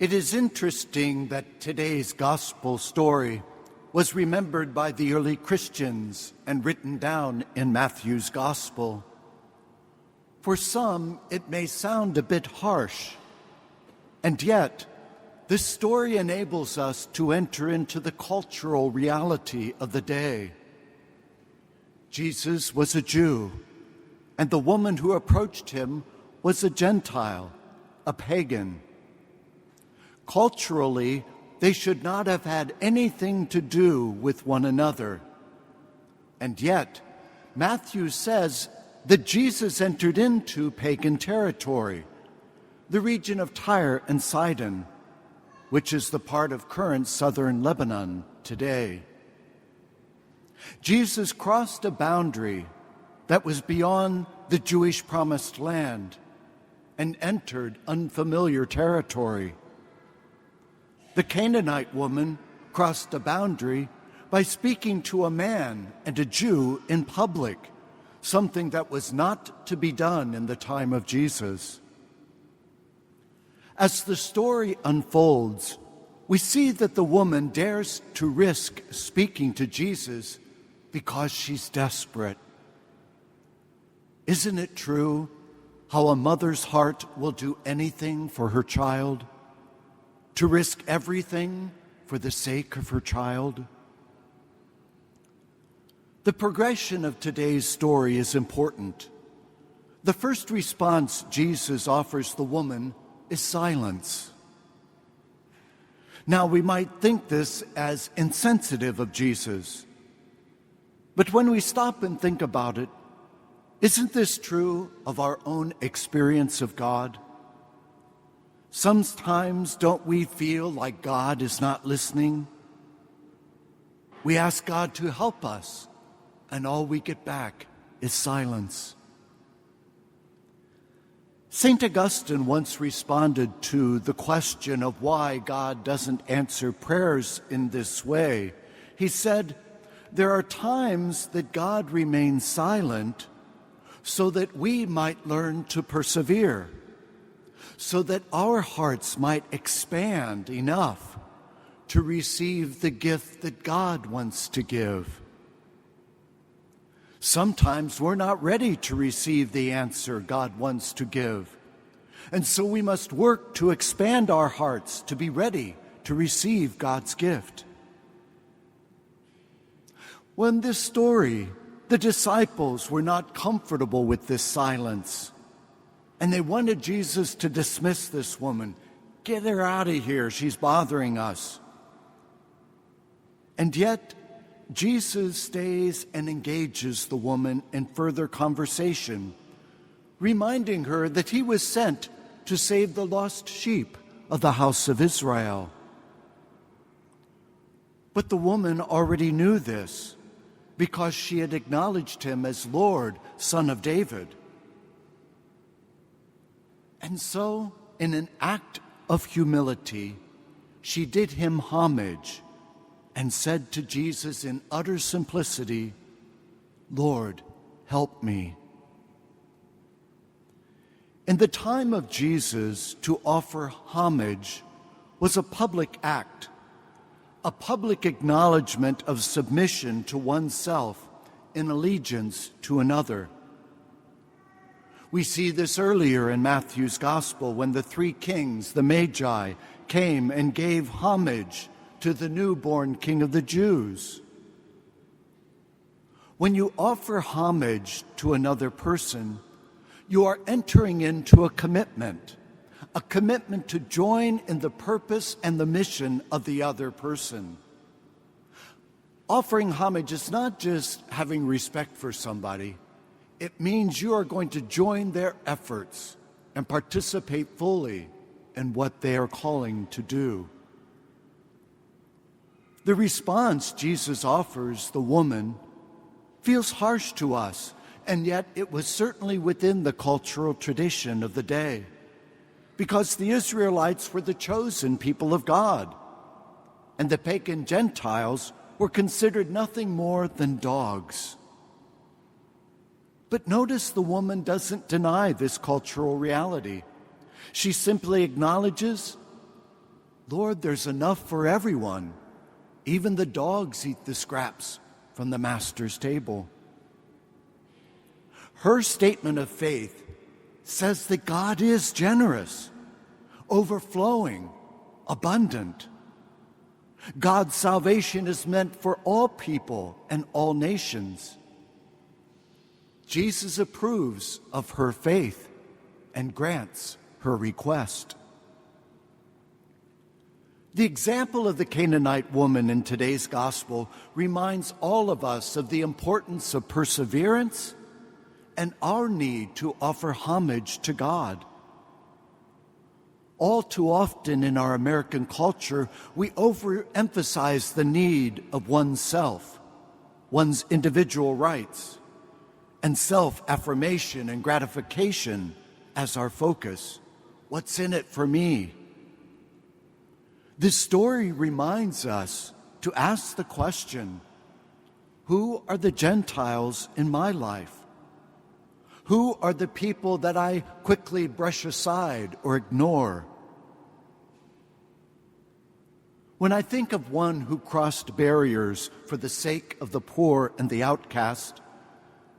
It is interesting that today's gospel story was remembered by the early Christians and written down in Matthew's gospel. For some, it may sound a bit harsh, and yet this story enables us to enter into the cultural reality of the day. Jesus was a Jew, and the woman who approached him was a Gentile, a pagan. Culturally, they should not have had anything to do with one another. And yet, Matthew says that Jesus entered into pagan territory, the region of Tyre and Sidon, which is the part of current southern Lebanon today. Jesus crossed a boundary that was beyond the Jewish promised land and entered unfamiliar territory. The Canaanite woman crossed a boundary by speaking to a man and a Jew in public, something that was not to be done in the time of Jesus. As the story unfolds, we see that the woman dares to risk speaking to Jesus because she's desperate. Isn't it true how a mother's heart will do anything for her child? To risk everything for the sake of her child? The progression of today's story is important. The first response Jesus offers the woman is silence. Now, we might think this as insensitive of Jesus, but when we stop and think about it, isn't this true of our own experience of God? Sometimes don't we feel like God is not listening? We ask God to help us, and all we get back is silence. St. Augustine once responded to the question of why God doesn't answer prayers in this way. He said, "There are times that God remains silent so that we might learn to persevere, so that our hearts might expand enough to receive the gift that God wants to give." Sometimes we're not ready to receive the answer God wants to give, and so we must work to expand our hearts to be ready to receive God's gift. Well, in this story, the disciples were not comfortable with this silence, and they wanted Jesus to dismiss this woman. Get her out of here, she's bothering us. And yet, Jesus stays and engages the woman in further conversation, reminding her that he was sent to save the lost sheep of the house of Israel. But the woman already knew this because she had acknowledged him as Lord, Son of David. And so, in an act of humility, she did him homage and said to Jesus in utter simplicity, "Lord, help me." In the time of Jesus, to offer homage was a public act, a public acknowledgement of submission to oneself in allegiance to another. We see this earlier in Matthew's Gospel when the three kings, the Magi, came and gave homage to the newborn King of the Jews. When you offer homage to another person, you are entering into a commitment to join in the purpose and the mission of the other person. Offering homage is not just having respect for somebody. It means you are going to join their efforts and participate fully in what they are calling to do. The response Jesus offers the woman feels harsh to us, and yet it was certainly within the cultural tradition of the day, because the Israelites were the chosen people of God, and the pagan Gentiles were considered nothing more than dogs. But notice the woman doesn't deny this cultural reality. She simply acknowledges Lord, there's enough for everyone. Even the dogs eat the scraps from the master's table. Her statement of faith says that God is generous, overflowing, abundant. God's salvation is meant for all people and all nations. Jesus approves of her faith and grants her request. The example of the Canaanite woman in today's gospel reminds all of us of the importance of perseverance and our need to offer homage to God. All too often in our American culture, we overemphasize the need of oneself, one's individual rights, and self-affirmation and gratification as our focus. What's in it for me? This story reminds us to ask the question, who are the Gentiles in my life? Who are the people that I quickly brush aside or ignore? When I think of one who crossed barriers for the sake of the poor and the outcast,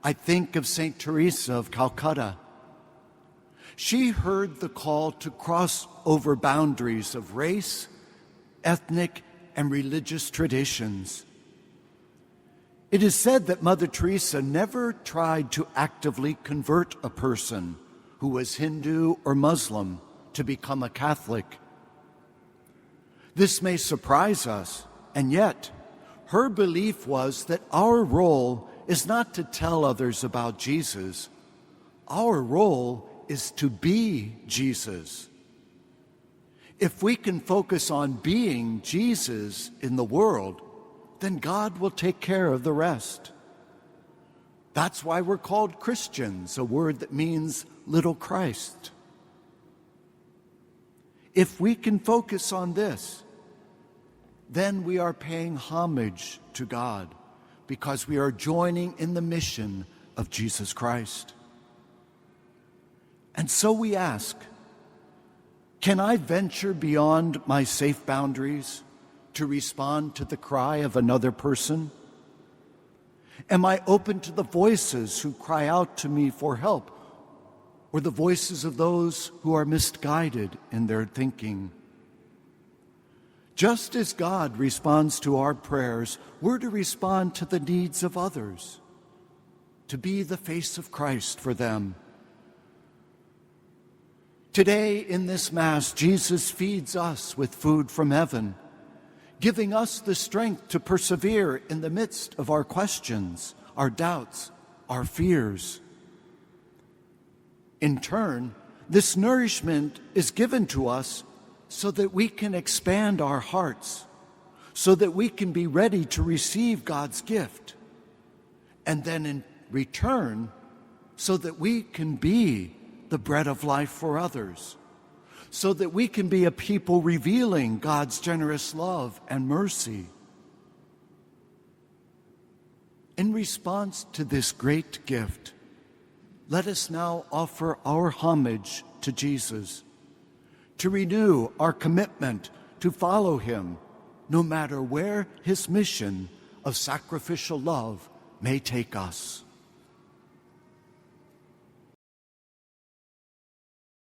I think of St. Teresa of Calcutta. She heard the call to cross over boundaries of race, ethnic, and religious traditions. It is said that Mother Teresa never tried to actively convert a person who was Hindu or Muslim to become a Catholic. This may surprise us, and yet her belief was that our role is not to tell others about Jesus. Our role is to be Jesus. If we can focus on being Jesus in the world, then God will take care of the rest. That's why we're called Christians, a word that means little Christ. If we can focus on this, then we are paying homage to God because we are joining in the mission of Jesus Christ. And so we ask, can I venture beyond my safe boundaries to respond to the cry of another person? Am I open to the voices who cry out to me for help, or the voices of those who are misguided in their thinking? Just as God responds to our prayers, we're to respond to the needs of others, to be the face of Christ for them. Today in this Mass, Jesus feeds us with food from heaven, giving us the strength to persevere in the midst of our questions, our doubts, our fears. In turn, this nourishment is given to us so that we can expand our hearts, so that we can be ready to receive God's gift, and then in return, so that we can be the bread of life for others, so that we can be a people revealing God's generous love and mercy. In response to this great gift, let us now offer our homage to Jesus, to renew our commitment to follow him, no matter where his mission of sacrificial love may take us.